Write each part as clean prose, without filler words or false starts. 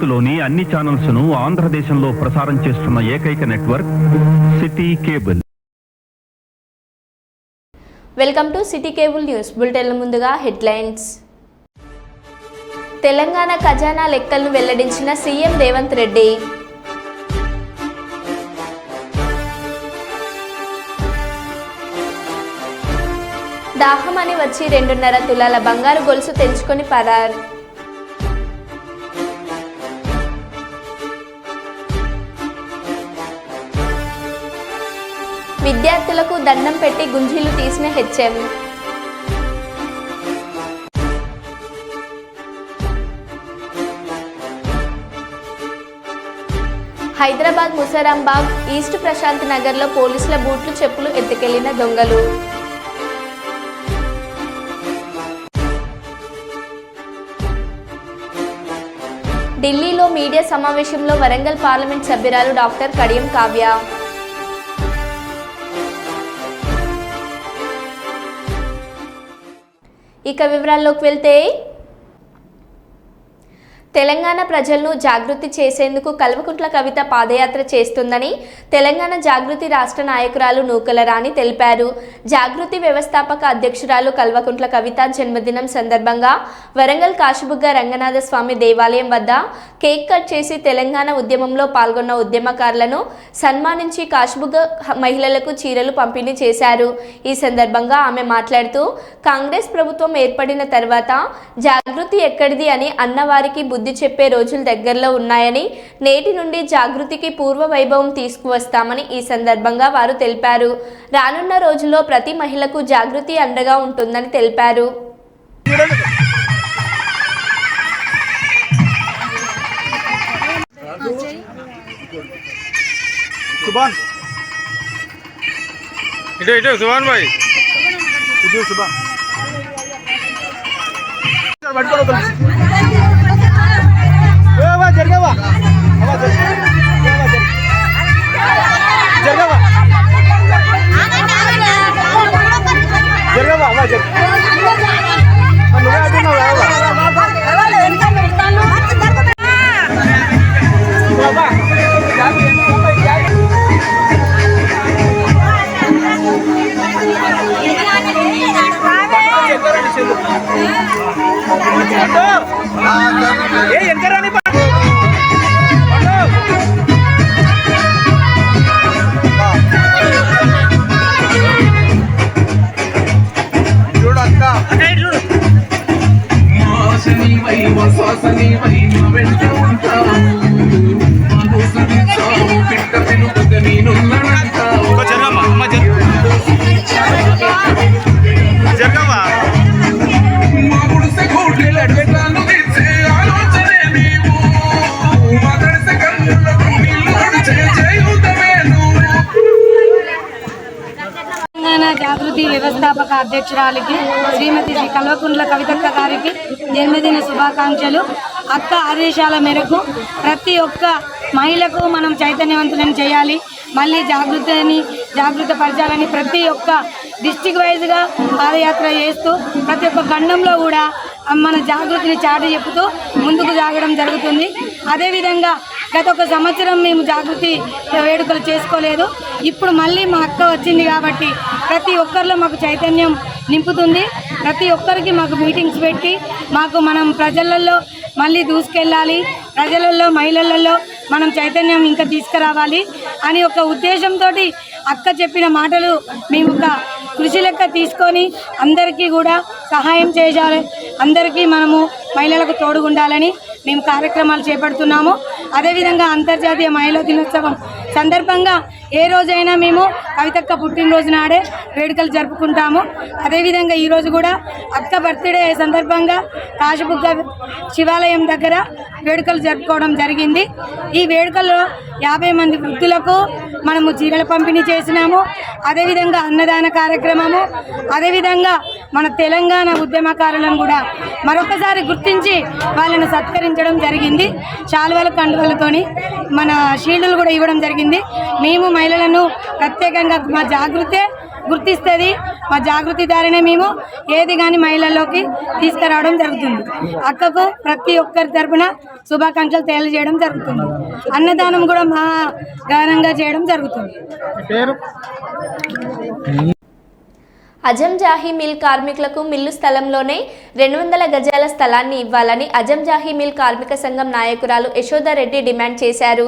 భారత్లోని అన్ని ఛానల్స్ ను ఆంధ్రదేశంలో ప్రసారం చేస్తున్న ఏకైక network city cable. Welcome to city cable news bulletin. ముందుగా హెడ్లైన్స్. తెలంగాణ ఖజానా లెక్కలను వెల్లడించిన సీఎం రేవంత్ రెడ్డి. దాహమని వచ్చి 2.5 తులాల బంగారు గొలుసు తెంచుకొని పరార్. విద్యార్థులకు దండం పెట్టి గుంజీలు తీసిన హెచ్ఎం. హైదరాబాద్ ముసరాంబాగ్ ఈస్ట్ ప్రశాంత్ నగర్లో పోలీసుల బూట్లు చెప్పులు ఎత్తుకెళ్లిన దొంగలు. ఢిల్లీలో మీడియా సమావేశంలో వరంగల్ పార్లమెంట్ సభ్యురాలు డాక్టర్ కడియం కావ్య. ఇక వివరాల్లోకి వెళ్తే, తెలంగాణ ప్రజలను జాగృతి చేసేందుకు కల్వకుంట్ల కవిత పాదయాత్ర చేస్తుందని తెలంగాణ జాగృతి రాష్ట్ర నాయకురాలు నూకల రాణి తెలిపారు. జాగృతి వ్యవస్థాపక అధ్యక్షురాలు కల్వకుంట్ల కవిత జన్మదినం సందర్భంగా వరంగల్ కాశీబుగ్గ రంగనాథ స్వామి దేవాలయం వద్ద కేక్ కట్ చేసి తెలంగాణ ఉద్యమంలో పాల్గొన్న ఉద్యమకారులను సన్మానించి కాశీబుగ్గ మహిళలకు చీరలు పంపిణీ చేశారు. ఈ సందర్భంగా ఆమె మాట్లాడుతూ, కాంగ్రెస్ ప్రభుత్వం ఏర్పడిన తర్వాత జాగృతి ఎక్కడిది అని అన్నవారికి బుద్ధి చెప్పే రోజులు దగ్గరలో ఉన్నాయని, నేటి నుండి జాగృతికి పూర్వ వైభవం తీసుకువస్తామని ఈ సందర్భంగా వారు తెలిపారు. రానున్న రోజుల్లో ప్రతి మహిళకు జాగృతి అండగా ఉంటుందని తెలిపారు. జాగృతి వ్యవస్థాపక అధ్యక్షురాలికి శ్రీమతి శ్రీ కల్వకుంట్ల కవితక్క గారికి జన్మదిన శుభాకాంక్షలు. అక్క ఆదేశాల మేరకు ప్రతి ఒక్క మహిళకు మనం చైతన్యవంతులను చేయాలి, మళ్ళీ జాగృతపరచాలని ప్రతి ఒక్క డిస్టిక్ వైజ్గా పాదయాత్ర చేస్తూ ప్రతి ఒక్క ఖండంలో కూడా మన జాగృతిని చాటి చెప్పుతూ ముందుకు సాగడం జరుగుతుంది. అదేవిధంగా గత ఒక సంవత్సరం మేము జాగృతి వేడుకలు చేసుకోలేదు. ఇప్పుడు మళ్ళీ మా అక్క వచ్చింది కాబట్టి ప్రతి ఒక్కరిలో మాకు చైతన్యం నింపుతుంది. ప్రతి ఒక్కరికి మాకు మీటింగ్స్ పెట్టి మనం ప్రజలలో మళ్ళీ దూసుకెళ్ళాలి, ప్రజలలో మహిళలలో మనం చైతన్యం ఇంకా తీసుకురావాలి అని ఒక ఉద్దేశంతో అక్క చెప్పిన మాటలు మేము ఒక కృషి లెక్క తీసుకొని అందరికీ కూడా సహాయం చేయాలి, అందరికీ మనము మహిళలకు తోడుగుండాలని మేము కార్యక్రమాలు చేపడుతున్నాము. అదేవిధంగా అంతర్జాతీయ మహిళా దినోత్సవం సందర్భంగా ఏ రోజైనా మేము కవితక్క పుట్టినరోజు నాడే వేడుకలు జరుపుకుంటాము. అదేవిధంగా ఈరోజు కూడా అక్క బర్త్డే సందర్భంగా కాశీబుగ్గ శివాలయం దగ్గర వేడుకలు జరుపుకోవడం జరిగింది. ఈ వేడుకల్లో 50 మంది వృద్ధులకు మనము చీరల పంపిణీ చేసినాము. అదేవిధంగా అన్నదాన కార్యక్రమము, అదేవిధంగా మన తెలంగాణ ఉద్యమకారులను కూడా మరొకసారి గుర్తించి వాళ్ళను సత్కరించడం జరిగింది. శాలువల కండువలతోని మన షీల్డులు కూడా ఇవ్వడం జరిగింది. మేము మహిళలను ప్రత్యేకంగా మా జాగృతే గుర్తిస్తుంది. మా జాగృతి దారినే మేము ఏది కానీ మహిళల్లోకి తీసుకురావడం జరుగుతుంది. అక్కకు ప్రతి ఒక్కరి తరపున శుభాకాంక్షలు తెలియజేయడం జరుగుతుంది. అన్నదానం కూడా మా ఘనంగా చేయడం జరుగుతుంది. అజంజాహీ మిల్ కార్మికులకు మిల్లు స్థలంలోనే 200 గజాల స్థలాన్ని ఇవ్వాలని అజంజాహీ మిల్ కార్మిక సంఘం నాయకురాలు యశోదారెడ్డి డిమాండ్ చేశారు.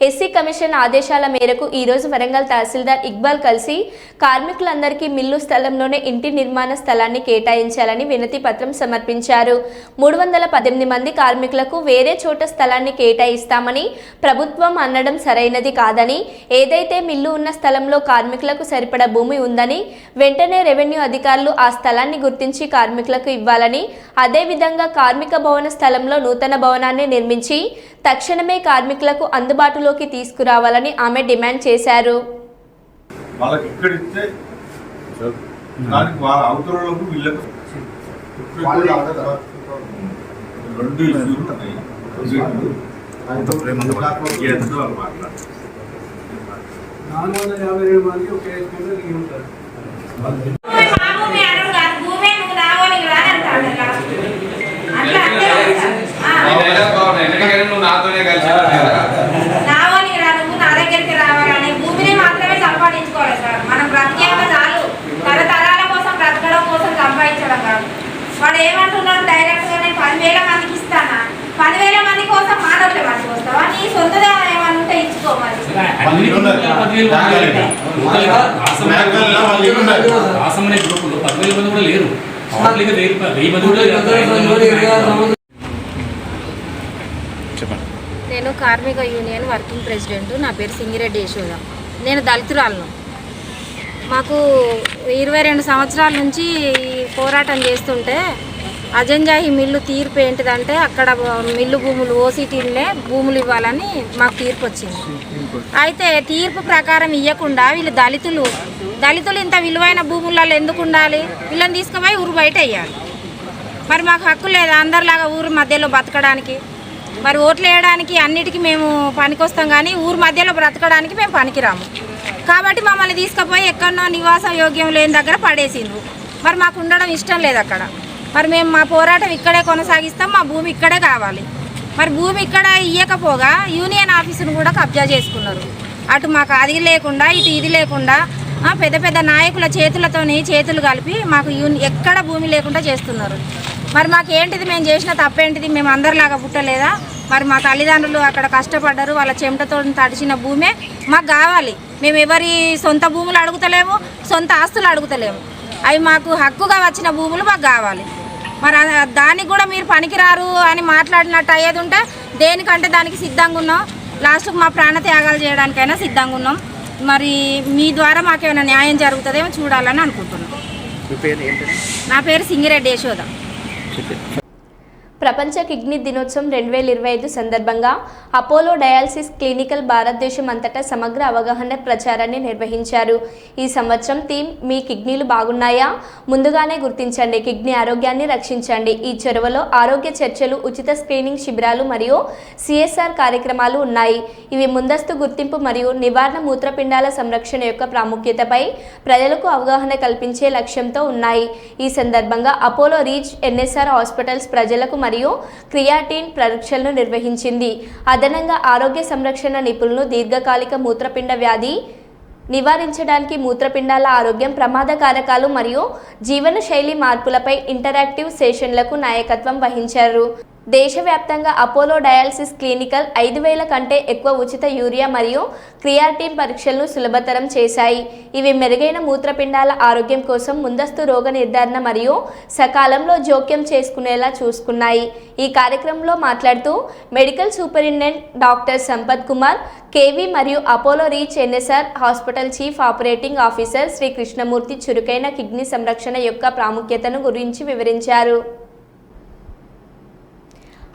ఎస్సీ కమిషన్ ఆదేశాల మేరకు ఈరోజు వరంగల్ తహసీల్దార్ ఇక్బాల్ కలిసి కార్మికులందరికీ మిల్లు స్థలంలోనే ఇంటి నిర్మాణ స్థలాన్ని కేటాయించాలని వినతి పత్రం సమర్పించారు. 318 మంది కార్మికులకు వేరే చోట స్థలాన్ని కేటాయిస్తామని ప్రభుత్వం అనడం సరైనది కాదని, ఏదైతే మిల్లు ఉన్న స్థలంలో కార్మికులకు సరిపడా భూమి ఉందని వెంటనే రెవెన్యూ అధికారులు ఆ స్థలాన్ని గుర్తించి కార్మికులకు ఇవ్వాలని, అదేవిధంగా కార్మిక భవన స్థలంలో నూతన భవనాన్ని నిర్మించి తక్షణమే కార్మికులకు అందుబాటులోకి తీసుకురావాలని ఆమె డిమాండ్ చేశారు. వాడు ఏమంటున్నాడు డైరెక్ట్ గా నేను 10,000 మందికి ఇస్తానా, 10,000 మంది కోసం మానవులే మందికి వస్తావా? నీ సొంతదా ఏమన్నా ఉంటే ఇచ్చుకో. నేను కార్మిక యూనియన్ వర్కింగ్ ప్రెసిడెంట్. నా పేరు సింగిరెడ్డి యశోద. నేను దళితురాలను. మాకు 22 సంవత్సరాల నుంచి పోరాటం చేస్తుంటే అజంజాహీ మిల్లు తీర్పు ఏంటిదంటే అక్కడ మిల్లు భూములు ఓసీటీలనే భూములు ఇవ్వాలని మాకు తీర్పు వచ్చింది. అయితే తీర్పు ప్రకారం ఇవ్వకుండా వీళ్ళు దళితులు ఇంత విలువైన భూములలో ఎందుకు ఉండాలి? వీళ్ళని తీసుకుపోయి ఊరు బయట వేయాలి. మరి మాకు హక్కు లేదా అందరిలాగా ఊరు మధ్యలో బతకడానికి? మరి ఓట్లు వేయడానికి అన్నిటికీ మేము పనికొస్తాం, కానీ ఊరు మధ్యలో బ్రతకడానికి మేము పనికిరాము. కాబట్టి మమ్మల్ని తీసుకుపోయి ఎక్కడో నివాస యోగ్యం లేని దగ్గర పడేసిండ్రు. మరి మాకు ఉండడం ఇష్టం లేదు అక్కడ. మరి మేము మా పోరాటం ఇక్కడే కొనసాగిస్తాం. మా భూమి ఇక్కడే కావాలి. మరి భూమి ఇక్కడ ఇవ్వకపోగా యూనియన్ ఆఫీసును కూడా కబ్జా చేసుకున్నారు. అటు మాకు అది లేకుండా ఇటు ఇది లేకుండా పెద్ద పెద్ద నాయకుల చేతులు కలిపి మాకు ఎక్కడ భూమి లేకుండా చేస్తున్నారు. మరి మాకు ఏంటిది? మేము చేసిన తప్పేంటిది? మేము అందరిలాగా పుట్టలేదా? మరి మా తల్లిదండ్రులు అక్కడ కష్టపడ్డారు. వాళ్ళ చెమటతో తడిచిన భూమే మాకు కావాలి. మేము ఎవరి సొంత భూములు అడుగుతలేము, సొంత ఆస్తులు అడుగుతలేము. అవి మాకు హక్కుగా వచ్చిన భూములు మాకు కావాలి. మరి దానికి కూడా మీరు పనికిరారు అని మాట్లాడినట్టు అయ్యేది ఉంటే దేనికంటే దానికి సిద్ధంగా ఉన్నాం. లాస్ట్కు మా ప్రాణ త్యాగాలు చేయడానికైనా సిద్ధంగా ఉన్నాం. మరి మీ ద్వారా మాకేమైనా న్యాయం జరుగుతుందేమో చూడాలని అనుకుంటున్నాం. నా పేరు సింగిరెడ్డి యశోద. ప్రపంచ కిడ్నీ దినోత్సవం 2025 సందర్భంగా అపోలో డయాలసిస్ క్లినికల్ భారతదేశం అంతటా సమగ్ర అవగాహన ప్రచారాన్ని నిర్వహించారు. ఈ సంవత్సరం థీమ్ మీ కిడ్నీలు బాగున్నాయా? ముందుగానే గుర్తించండి, కిడ్నీ ఆరోగ్యాన్ని రక్షించండి. ఈ చొరవలో ఆరోగ్య చర్చలు, ఉచిత స్క్రీనింగ్ శిబిరాలు మరియు సిఎస్ఆర్ కార్యక్రమాలు ఉన్నాయి. ఇవి ముందస్తు గుర్తింపు మరియు నివారణ, మూత్రపిండాల సంరక్షణ యొక్క ప్రాముఖ్యతపై ప్రజలకు అవగాహన కల్పించే లక్ష్యంతో ఉన్నాయి. ఈ సందర్భంగా అపోలో రీచ్ ఎన్ఎస్ఆర్ హాస్పిటల్స్ ప్రజలకు మరియు క్రియాటిన్ పరీక్షలను నిర్వహించింది. అదనంగా ఆరోగ్య సంరక్షణ నిపుణులు దీర్ఘకాలిక మూత్రపిండ వ్యాధి నివారించడానికి, మూత్రపిండాల ఆరోగ్యం, ప్రమాద కారకాలు మరియు జీవన శైలి మార్పులపై ఇంటరాక్టివ్ సెషన్లకు నాయకత్వం వహించారు. దేశవ్యాప్తంగా అపోలో డయాలసిస్ క్లినికల్ 5,000 కంటే ఎక్కువ ఉచిత యూరియా మరియు క్రియాటిన్ పరీక్షలను సులభతరం చేశాయి. ఇవి మెరుగైన మూత్రపిండాల ఆరోగ్యం కోసం ముందస్తు రోగ నిర్ధారణ మరియు సకాలంలో జోక్యం చేసుకునేలా చూసుకున్నాయి. ఈ కార్యక్రమంలో మాట్లాడుతూ medical superintendent doctor Sampath Kumar KV మరియు Apollo Reach NSR hospital chief operating officer Shri Krishnamurthy చురుకైన కిడ్నీ సంరక్షణ యొక్క ప్రాముఖ్యతను గురించి వివరించారు.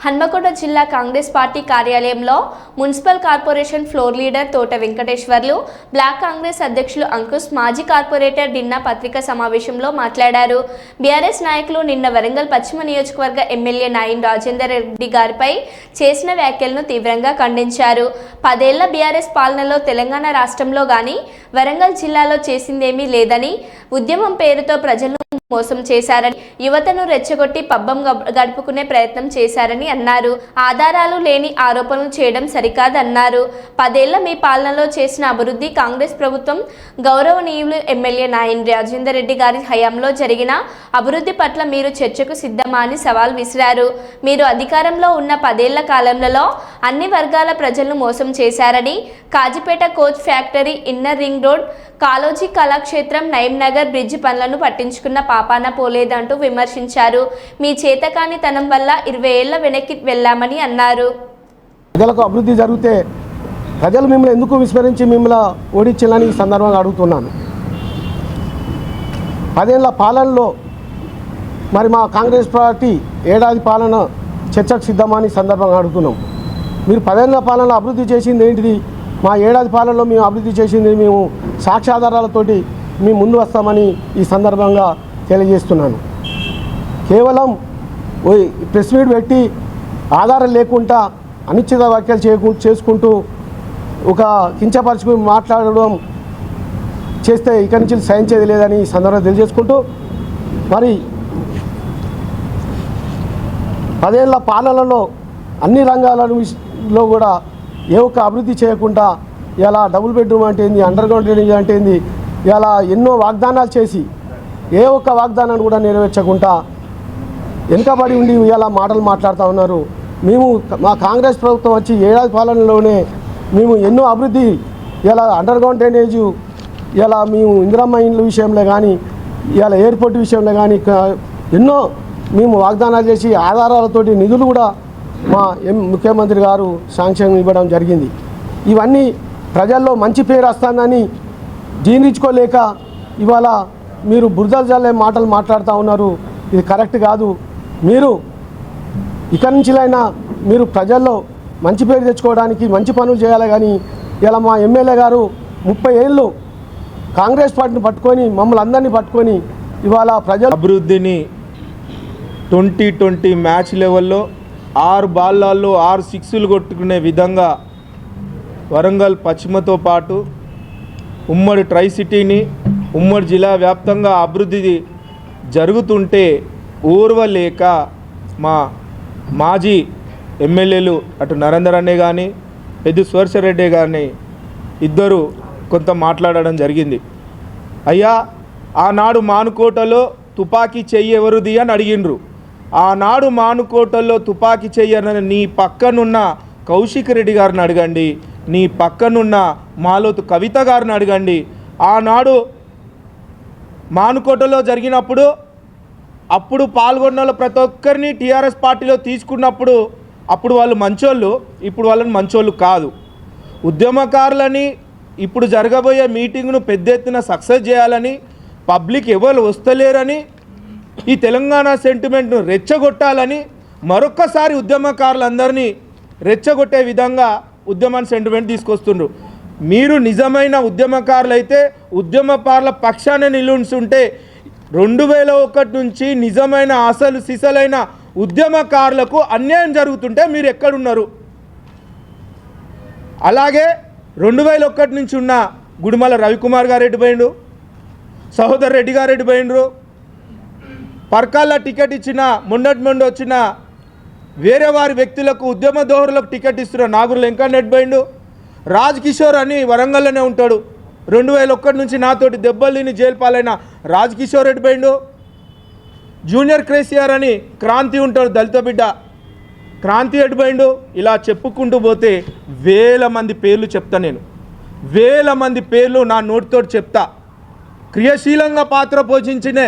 హన్మకొండ జిల్లా కాంగ్రెస్ పార్టీ కార్యాలయంలో municipal corporation floor leader Thota Venkateswarlu, black Congress అధ్యక్షులు అంకుష్, మాజీ కార్పొరేటర్ నిన్న పత్రికా సమావేశంలో మాట్లాడారు. బీఆర్ఎస్ నాయకులు నిన్న వరంగల్ పశ్చిమ నియోజకవర్గ ఎమ్మెల్యే నాయిన్ రాజేందర్ రెడ్డి గారిపై చేసిన వ్యాఖ్యలను తీవ్రంగా ఖండించారు. 10 ఏళ్ల బీఆర్ఎస్ పాలనలో తెలంగాణ రాష్ట్రంలో గాని వరంగల్ జిల్లాలో చేసిందేమీ లేదని, ఉద్యమం పేరుతో ప్రజలను మోసం చేశారని, యువతను రెచ్చగొట్టి పబ్బం గడుపుకునే ప్రయత్నం చేశారని అన్నారు. ఆధారాలు లేని ఆరోపణలు చేయడం సరికాదన్నారు. 10 ఏళ్ల మీ పాలనలో చేసిన అభివృద్ధి కాంగ్రెస్ ప్రభుత్వం గౌరవనీయులు ఎమ్మెల్యే నాయిన్ రాజేందర్ రెడ్డి గారి హయాంలో జరిగిన అభివృద్ధి పట్ల మీరు చర్చకు సిద్ధమా అని సవాల్ విసిరారు. మీరు అధికారంలో ఉన్న 10 ఏళ్ల కాలంలో అన్ని వర్గాల ప్రజలను మోసం చేశారని, Kazipet coach factory, inner ring road, Kaloji Kalakshetram, Nayeem Nagar bridge పనులను పట్టించుకున్న పాపాన పోలేదంటూ విమర్శించారు. మీ చేతకానితనం వల్ల 20 ఏళ్ల వెనక్కి వెళ్ళామని అన్నారు. ప్రజలకు అభివృద్ధి జరిగితే ప్రజలు మిమ్మల్ని ఎందుకు విస్మరించి మిమ్మల్ని ఓడించాలని ఈ సందర్భంగా అడుగుతున్నాను. 10 ఏళ్ల పాలనలో మరి మా కాంగ్రెస్ పార్టీ ఏడాది పాలన చర్చకు సిద్ధమని సందర్భంగా అడుగుతున్నాం. మీరు 10 ఏళ్ల పాలనలో అభివృద్ధి చేసింది ఏంటిది? మా ఏడాది పాలనలో మేము అభివృద్ధి చేసింది మేము సాక్ష్యాధారాలతోటి మేము ముందు వస్తామని ఈ సందర్భంగా తెలియజేస్తున్నాను. కేవలం ప్రెస్ మీట్ పెట్టి ఆధారం లేకుండా అనిశ్చిత వ్యాఖ్యలు చేసుకుంటూ ఒక కించపరుచుకు మాట్లాడడం చేస్తే ఇక్కడి నుంచి సహించేది లేదని ఈ సందర్భంగా తెలియజేసుకుంటూ, మరి 10 ఏళ్ల పాలనలో అన్ని రంగాలలో కూడా ఏ ఒక్క అభివృద్ధి చేయకుండా ఇలా డబుల్ బెడ్రూమ్ అంటే ఏంది, అండర్ గ్రౌండ్ డ్రైనేజ్ అంటే ఏంది, ఇలా ఎన్నో వాగ్దానాలు చేసి ఏ ఒక్క వాగ్దానాన్ని కూడా నెరవేర్చకుండా వెనుకబడి ఉండి ఇలా మాటలు మాట్లాడుతూ ఉన్నారు. మేము మా కాంగ్రెస్ ప్రభుత్వం వచ్చి ఏడాది పాలనలోనే మేము ఎన్నో అభివృద్ధి, ఇలా అండర్ గ్రౌండ్ డ్రైనేజ్, ఇలా మేము ఇందిరమ్మ ఇండ్ల విషయంలో కానీ, ఇలా ఎయిర్పోర్ట్ విషయంలో కానీ ఎన్నో మేము వాగ్దానాలు చేసి ఆధారాలతోటి నిధులు కూడా మా ముఖ్యమంత్రి గారు శాంక్షన్ ఇవ్వడం జరిగింది. ఇవన్నీ ప్రజల్లో మంచి పేరు వస్తుందని జీర్ణించుకోలేక ఇవాళ మీరు బురదలు జల్లే మాటలు మాట్లాడుతూ ఉన్నారు. ఇది కరెక్ట్ కాదు. మీరు ఇక్కడి నుంచిలైనా మీరు ప్రజల్లో మంచి పేరు తెచ్చుకోవడానికి మంచి పనులు చేయాలి. కానీ ఇలా మా ఎమ్మెల్యే గారు 30 ఏళ్ళు కాంగ్రెస్ పార్టీని పట్టుకొని మమ్మల్ని అందరినీ పట్టుకొని ఇవాళ ప్రజల అభివృద్ధిని 2020 మ్యాచ్ లెవెల్లో 6 బాల్లాల్లో 6 సిక్స్లు కొట్టుకునే విధంగా వరంగల్ పశ్చిమతో పాటు ఉమ్మడి ట్రై సిటీని, ఉమ్మడి జిల్లా వ్యాప్తంగా అభివృద్ధి జరుగుతుంటే ఓర్వలేక మా మాజీ ఎమ్మెల్యేలు అటు నరేందర్ అనే కానీ పెద్దు స్వర్షరెడ్డి కానీ ఇద్దరు కొంత మాట్లాడడం జరిగింది. అయ్యా, ఆనాడు మానుకోటలో తుపాకీ చెయ్యి ఎవరిది అని అడిగిండ్రు. ఆనాడు మానుకోటల్లో తుపాకీ చెయ్యని నీ పక్కనున్న కౌశిక్ రెడ్డి గారిని అడగండి, నీ పక్కనున్న మాలోతు కవిత గారిని అడగండి. ఆనాడు మానుకోటలో జరిగినప్పుడు అప్పుడు పాల్గొన్న ప్రతి ఒక్కరిని టీఆర్ఎస్ పార్టీలో తీసుకున్నప్పుడు అప్పుడు వాళ్ళు మంచోళ్ళు, ఇప్పుడు వాళ్ళని మంచోళ్ళు కాదు. ఉద్యమకారులని ఇప్పుడు జరగబోయే మీటింగ్ను పెద్ద ఎత్తున సక్సెస్ చేయాలని, పబ్లిక్ ఎవరు వస్తలేరని, ఈ తెలంగాణ సెంటిమెంట్ను రెచ్చగొట్టాలని మరొక్కసారి ఉద్యమకారులందరినీ రెచ్చగొట్టే విధంగా ఉద్యమ సెంటిమెంట్ తీసుకొస్తుండ్రు. మీరు నిజమైన ఉద్యమకారులైతే ఉద్యమకారుల పక్షాన నిలుంటుంటే 2001 నుంచి నిజమైన అసలు సిసలైన ఉద్యమకారులకు అన్యాయం జరుగుతుంటే మీరు ఎక్కడున్నారు? అలాగే 2001 నుంచి ఉన్న గుడిమల రవికుమార్ గారు ఎటుపోయిండు, సహోదర్ రెడ్డి గారు ఎటుపోయిండ్రు, పర్కాల టికెట్ ఇచ్చిన మొండి వచ్చిన వేరే వారి వ్యక్తులకు ఉద్యమ దోహరులకు టికెట్ ఇస్తున్న నాగూరు వెంకన్న ఎటుపోయిండు, రాజ్ కిషోర్ అని వరంగల్లోనే ఉంటాడు, 2001 నుంచి నాతోటి దెబ్బలు తిని జైలు పాలైన రాజ్ కిషోర్ ఎటుపోయిండు, జూనియర్ కేసీఆర్ అని క్రాంతి ఉంటాడు దళిత బిడ్డ, క్రాంతి ఎటుపోయిండు. ఇలా చెప్పుకుంటూ పోతే వేల మంది పేర్లు చెప్తా, నేను వేల మంది పేర్లు నా నోటితోటి చెప్తా. క్రియాశీలంగా పాత్ర పోషించిన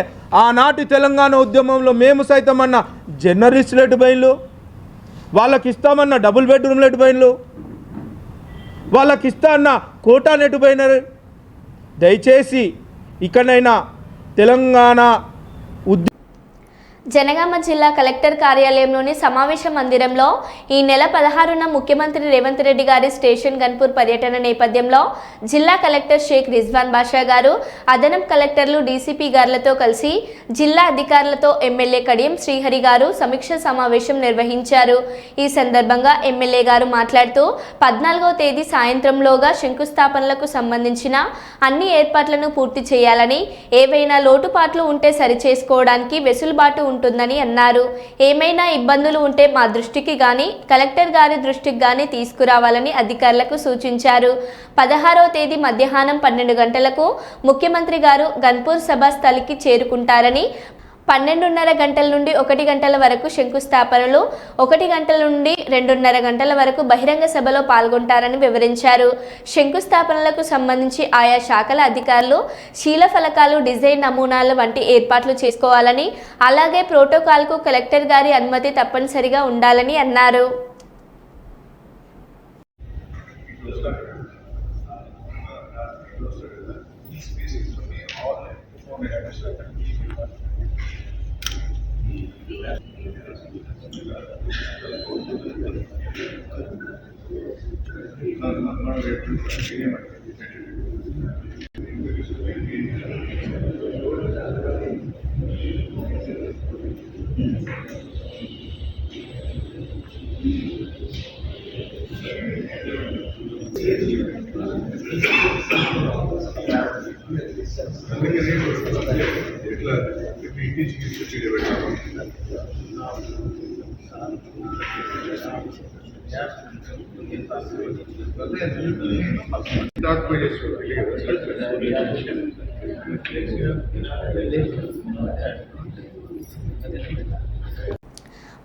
ఆనాటి తెలంగాణ ఉద్యమంలో మేము సైతం అన్న జర్నలిస్టులు ఎటుపోయిన్లు, వాళ్ళకి ఇస్తామన్న డబుల్ బెడ్రూమ్లు ఎటుపోయిన్లు, వాళ్ళకి ఇస్తా అన్న కోటాను ఎటుపోయినారు. దయచేసి ఇకనైనా తెలంగాణ జనగామ జిల్లా కలెక్టర్ కార్యాలయంలోని సమావేశ మందిరంలో ఈ నెల 16న ముఖ్యమంత్రి రేవంత్ రెడ్డి గారి స్టేషన్ గన్పూర్ పర్యటన నేపథ్యంలో జిల్లా కలెక్టర్ షేక్ రిజ్వాన్ బాషా గారు అదనపు కలెక్టర్లు డీసీపీ గారులతో కలిసి జిల్లా అధికారులతో ఎమ్మెల్యే కడియం శ్రీహరి గారు సమీక్ష సమావేశం నిర్వహించారు. ఈ సందర్భంగా ఎమ్మెల్యే గారు మాట్లాడుతూ 14వ తేదీ సాయంత్రంలోగా శంకుస్థాపనలకు సంబంధించిన అన్ని ఏర్పాట్లను పూర్తి చేయాలని, ఏవైనా లోటుపాట్లు ఉంటే సరిచేసుకోవడానికి వెసులుబాటు ఉంటుందని అన్నారు. ఏమైనా ఇబ్బందులు ఉంటే మా దృష్టికి గాని కలెక్టర్ గారి దృష్టికి గాని తీసుకురావాలని అధికారులకు సూచించారు. 16వ తేదీ మధ్యాహ్నం 12 గంటలకు ముఖ్యమంత్రి గారు గన్పూర్ సభా స్థలికి చేరుకుంటారని, 12:30 గంటల నుండి 1 గంటల వరకు శంకుస్థాపనలు, 1 గంటల నుండి 2:30 గంటల వరకు బహిరంగ సభలో పాల్గొంటారని వివరించారు. శంకుస్థాపనలకు సంబంధించి ఆయా శాఖల అధికారులు శీలఫలకాలు, డిజైన్ నమూనాలు వంటి ఏర్పాట్లు చేసుకోవాలని, అలాగే ప్రోటోకాల్కు కలెక్టర్ గారి అనుమతి తప్పనిసరిగా ఉండాలని అన్నారు.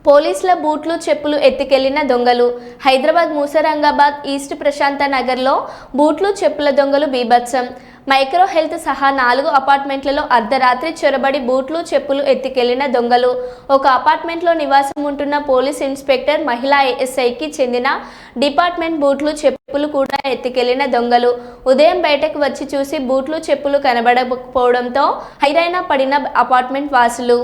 పోలీసుల బూట్లు, చెప్పులు ఎత్తుకెళ్లిన దొంగలు. హైదరాబాద్ మూసరంగాబాద్ ఈస్ట్ ప్రశాంత నగర్లో బూట్లు, చెప్పుల దొంగలు బీభత్సం. మైక్రో హెల్త్ సహా 4 అపార్ట్మెంట్లలో అర్ధరాత్రి చొరబడి బూట్లు, చెప్పులు ఎత్తుకెళ్లిన దొంగలు. ఒక అపార్ట్మెంట్లో నివాసం ఉంటున్న పోలీస్ ఇన్స్పెక్టర్, మహిళా ఎస్ఐకి చెందిన డిపార్ట్మెంట్ బూట్లు, చెప్పులు కూడా ఎత్తుకెళ్లిన దొంగలు. ఉదయం బయటకు వచ్చి చూసి బూట్లు, చెప్పులు కనబడకపోవడంతో హైరాణ పడిన అపార్ట్మెంట్ వాసులు.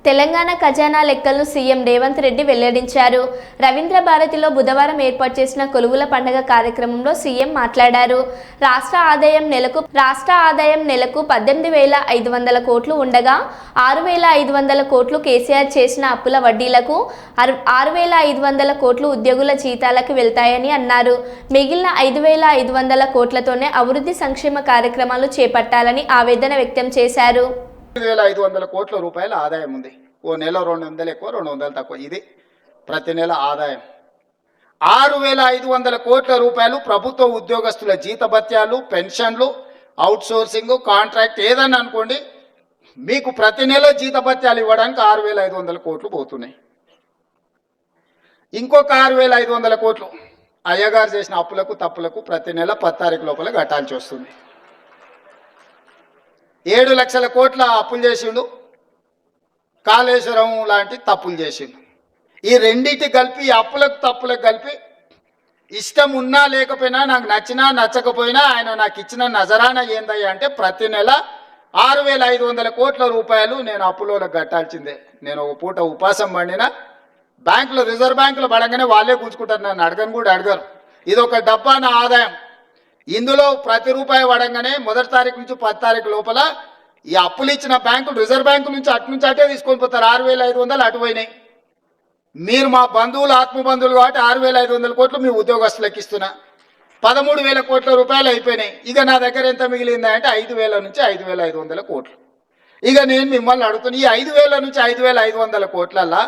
తెలంగాణ ఖజానా లెక్కలను సీఎం రేవంత్ రెడ్డి వెల్లడించారు. రవీంద్ర భారతిలో బుధవారం ఏర్పాటు చేసిన కొలువుల పండుగ కార్యక్రమంలో సీఎం మాట్లాడారు. రాష్ట్ర ఆదాయం నెలకు 18,500 కోట్లు ఉండగా 6,500 కోట్లు కేసీఆర్ చేసిన అప్పుల వడ్డీలకు, 6,500 కోట్లు ఉద్యోగుల జీతాలకు వెళ్తాయని అన్నారు. మిగిలిన 5,500 కోట్లతోనే అభివృద్ధి సంక్షేమ కార్యక్రమాలు చేపట్టాలని ఆవేదన వ్యక్తం చేశారు. 5,500 కోట్ల రూపాయల ఆదాయం ఉంది. ఓ నెల 200 ఎక్కువ, 200 తక్కువ, ఇది ప్రతి నెల ఆదాయం. 6,500 కోట్ల రూపాయలు ప్రభుత్వ ఉద్యోగస్తుల జీతభత్యాలు, పెన్షన్లు, అవుట్ సోర్సింగ్, కాంట్రాక్ట్ ఏదన్నా అనుకోండి, మీకు ప్రతి నెల జీతభత్యాలు ఇవ్వడానికి 6,500 కోట్లు పోతున్నాయి. ఇంకొక 6,500 కోట్లు అయ్యగారు చేసిన అప్పులకు, తప్పులకు ప్రతి నెల 10 తారీఖు లోపల కట్టాల్సి వస్తుంది. 7 లక్షల కోట్ల అప్పులు చేసిండు, కాళేశ్వరం లాంటి తప్పులు చేసిండు. ఈ రెండింటి కలిపి, అప్పులకు తప్పులకు కలిపి, ఇష్టం ఉన్నా లేకపోయినా, నాకు నచ్చినా నచ్చకపోయినా ఆయన నాకు ఇచ్చిన నజరానా ఏందయ్యా అంటే ప్రతి నెల 6,500 కోట్ల రూపాయలు నేను అప్పులోకి కట్టాల్సిందే. నేను ఒక పూట ఉపాసం పండిన బ్యాంకులో, రిజర్వ్ బ్యాంకులో పడంగానే వాళ్ళే గుంజుకుంటారు, నన్ను అడగను కూడా అడగరు. ఇది ఒక డబ్బా నా ఆదాయం. ఇందులో ప్రతి రూపాయి పడంగానే 1వ తారీఖు నుంచి 10వ తారీఖు లోపల ఈ అప్పులు ఇచ్చిన బ్యాంకులు, రిజర్వ్ బ్యాంకు నుంచి అటే తీసుకొని పోతారు. 6,500 అటు పోయినాయి. మీరు మా బంధువులు, ఆత్మబంధువులు కాబట్టి 6,500 కోట్లు మీ ఉద్యోగస్తులకు ఇస్తున్నా. 13,000 కోట్ల రూపాయలు అయిపోయినాయి. ఇక నా దగ్గర ఎంత మిగిలిందా అంటే 5,000 నుంచి 5,500 కోట్లు. ఇక నేను మిమ్మల్ని అడుగుతున్నా, ఈ 5,000 నుంచి 5,500 కోట్లల్లా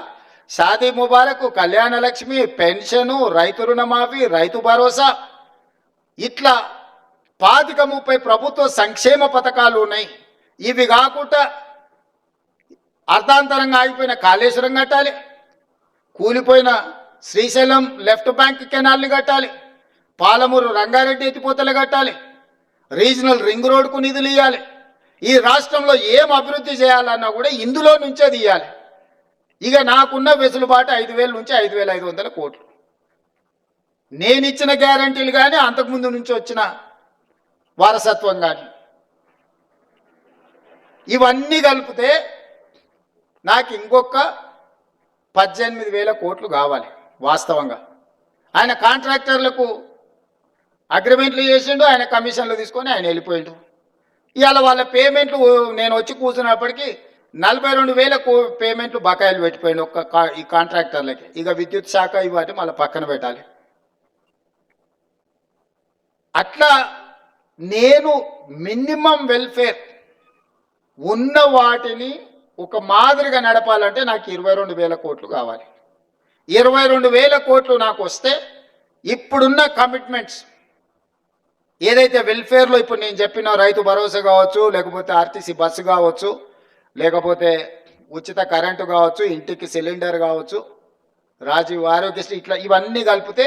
షాదీ ముబారక్, కళ్యాణ లక్ష్మి, పెన్షను, రైతు రుణమాఫీ, రైతు భరోసా, ఇట్లా 25-30 ప్రభుత్వ సంక్షేమ పథకాలు ఉన్నాయి. ఇవి కాకుండా అర్ధాంతరంగా ఆగిపోయిన కాళేశ్వరం కట్టాలి, కూలిపోయిన శ్రీశైలం లెఫ్ట్ బ్యాంక్ కెనాల్ని కట్టాలి, పాలమూరు రంగారెడ్డి ఎత్తిపోతలు కట్టాలి, రీజనల్ రింగ్ రోడ్కు నిధులు ఇవ్వాలి. ఈ రాష్ట్రంలో ఏం అభివృద్ధి చేయాలన్నా కూడా ఇందులో నుంచే తీయాలి. ఇక నాకున్న వెసులుబాటు 5,000 నుంచి 5,500 కోట్లు. నేను ఇచ్చిన గ్యారంటీలు కానీ, అంతకుముందు నుంచి వచ్చిన వారసత్వం కానీ, ఇవన్నీ కలిపితే నాకు ఇంకొక 18,000 కోట్లు కావాలి. వాస్తవంగా ఆయన కాంట్రాక్టర్లకు అగ్రిమెంట్లు చేసిండు, ఆయన కమిషన్లు తీసుకొని ఆయన వెళ్ళిపోయిండు. ఇవాళ వాళ్ళ పేమెంట్లు నేను వచ్చి కూర్చున్నప్పటికీ 42,000 పేమెంట్లు బకాయిలు పెట్టిపోయిండు ఈ కాంట్రాక్టర్లకి. ఇక విద్యుత్ శాఖ ఇవాటి మళ్ళీ పక్కన పెట్టాలి. అట్లా నేను మినిమం వెల్ఫేర్ ఉన్న వాటిని ఒక మాదిరిగా నడపాలంటే నాకు 22,000 కోట్లు కావాలి. 22,000 కోట్లు నాకు వస్తే ఇప్పుడున్న కమిట్మెంట్స్ ఏదైతే వెల్ఫేర్లో ఇప్పుడు నేను చెప్పిన రైతు భరోసా కావచ్చు, లేకపోతే ఆర్టీసీ బస్సు కావచ్చు, లేకపోతే ఉచిత కరెంటు కావచ్చు, ఇంటికి సిలిండర్ కావచ్చు, రాజీవ్ ఆరోగ్యశ్రీ, ఇట్లా ఇవన్నీ కలిపితే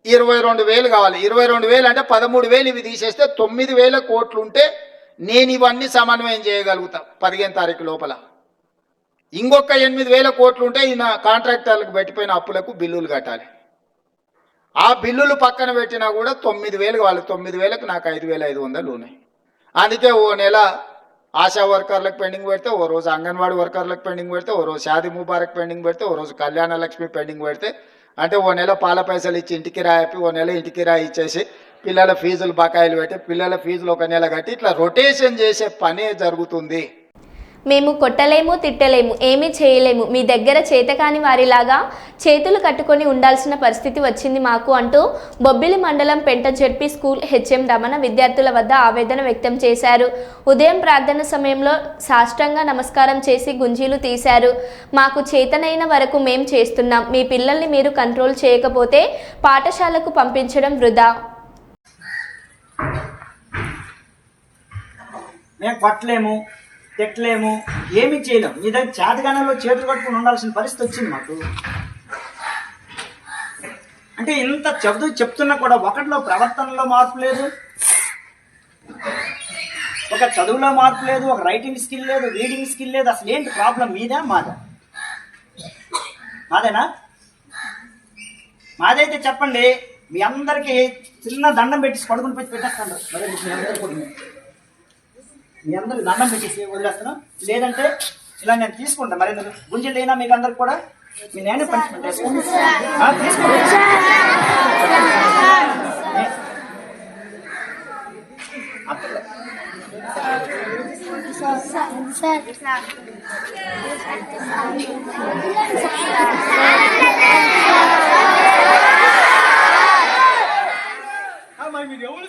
22,000 కావాలి. 22,000 అంటే 13,000 ఇవి తీసేస్తే 9,000 కోట్లు ఉంటే నేను ఇవన్నీ సమన్వయం చేయగలుగుతా 15వ తారీఖు లోపల. ఇంకొక 8,000 కోట్లు ఉంటే ఈయన కాంట్రాక్టర్లకు పెట్టిపోయిన అప్పులకు బిల్లులు కట్టాలి. ఆ బిల్లులు పక్కన పెట్టినా కూడా 9,000 కావాలి. 9,000కు నాకు 5,500 ఉన్నాయి. అందుకే ఓ నెల ఆశా వర్కర్లకు పెండింగ్ పెడితే, ఓ రోజు అంగన్వాడీ వర్కర్లకు పెండింగ్ పెడితే, ఓ రోజు షాదీ ముబారక్ పెండింగ్ పెడితే, ఓ రోజు కళ్యాణ లక్ష్మి పెండింగ్ పెడితే, అంటే ఓ నెల పాల పైసలు ఇచ్చి ఇంటికి రాయిపి, ఓ నెల ఇంటికి రాయి ఇచ్చేసి పిల్లల ఫీజులు బకాయిలు పెట్టి, పిల్లల ఫీజులు ఒక నెల కట్టి, ఇట్లా రొటేషన్ చేసే పనే జరుగుతుంది. మేము కొట్టలేము, తిట్టలేము, ఏమీ చేయలేము, మీ దగ్గర చేతకాని వారిలాగా చేతులు కట్టుకొని ఉండాల్సిన పరిస్థితి వచ్చింది మాకు అంటూ బొబ్బిలి మండలం పెంట జెడ్పీ స్కూల్ హెచ్ఎం రమణ విద్యార్థుల వద్ద ఆవేదన వ్యక్తం చేశారు. ఉదయం ప్రార్థన సమయంలో సాష్టాంగ నమస్కారం చేసి గుంజీలు తీశారు. మాకు చేతనైన వరకు మేం చేస్తున్నాం, మీ పిల్లల్ని మీరు కంట్రోల్ చేయకపోతే పాఠశాలకు పంపించడం వృధా. మేము కొట్టలేము, తిట్టలేము, ఏమీ చేయలేము. మీ దగ్గర చేతగానంలో చేతులు కట్టుకుని ఉండాల్సిన పరిస్థితి వచ్చింది మాకు. అంటే ఇంత చెప్తున్నా కూడా ఒకటిలో ప్రవర్తనలో మార్పు లేదు, ఒక చదువులో మార్పు లేదు, ఒక రైటింగ్ స్కిల్ లేదు, రీడింగ్ స్కిల్ లేదు. అసలు ఏంటి ప్రాబ్లం? మీదా మాదా? మాదేనా? మాదైతే చెప్పండి. మీ అందరికీ చిన్న దండం పెట్టి పడుకుని పెట్టి పెట్టేస్తాను. మీ అందరికి దండం పెట్టేసి వదిలేస్తాను. లేదంటే ఇలా నేను తీసుకుంటాను. మరి గుంజలు అయినా మీకు అందరికి కూడా మీ నేను పనిష్మెంట్ తీసుకోండి. మీరు ఎవరు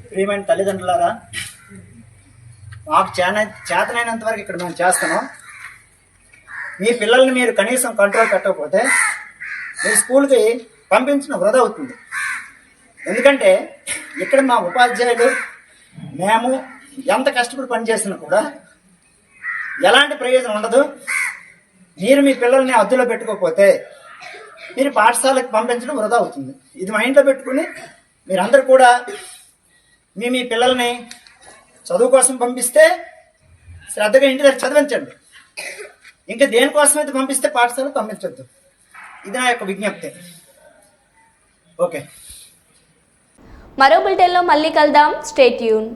ప్రియమైన తల్లిదండ్రులారా, మాకు చేతనైనంత వరకు ఇక్కడ మేము చేస్తున్నాం. మీ పిల్లల్ని మీరు కనీసం కంట్రోల్ పెట్టకపోతే మీ స్కూల్కి పంపించిన వృధా అవుతుంది. ఎందుకంటే ఇక్కడ మా ఉపాధ్యాయులు మేము ఎంత కష్టపడి పనిచేసినా కూడా ఎలాంటి ప్రయోజనం ఉండదు. మీరు మీ పిల్లల్ని అద్దులో పెట్టుకోకపోతే మీరు పాఠశాలకు పంపించడం వృధా అవుతుంది. ఇది మైండ్లో పెట్టుకుని మీరందరూ కూడా మీ పిల్లల్ని చదువు కోసం పంపిస్తే శ్రద్ధగా ఇంటి దగ్గర చదివించండి. ఇంకా దేనికోసం అయితే పంపిస్తే పాఠశాలకు పంపించద్దు. ఇది నా యొక్క విజ్ఞప్తి. ఓకే, మరో బులెటిన్లో మళ్ళీ కలుద్దాం. Stay tune.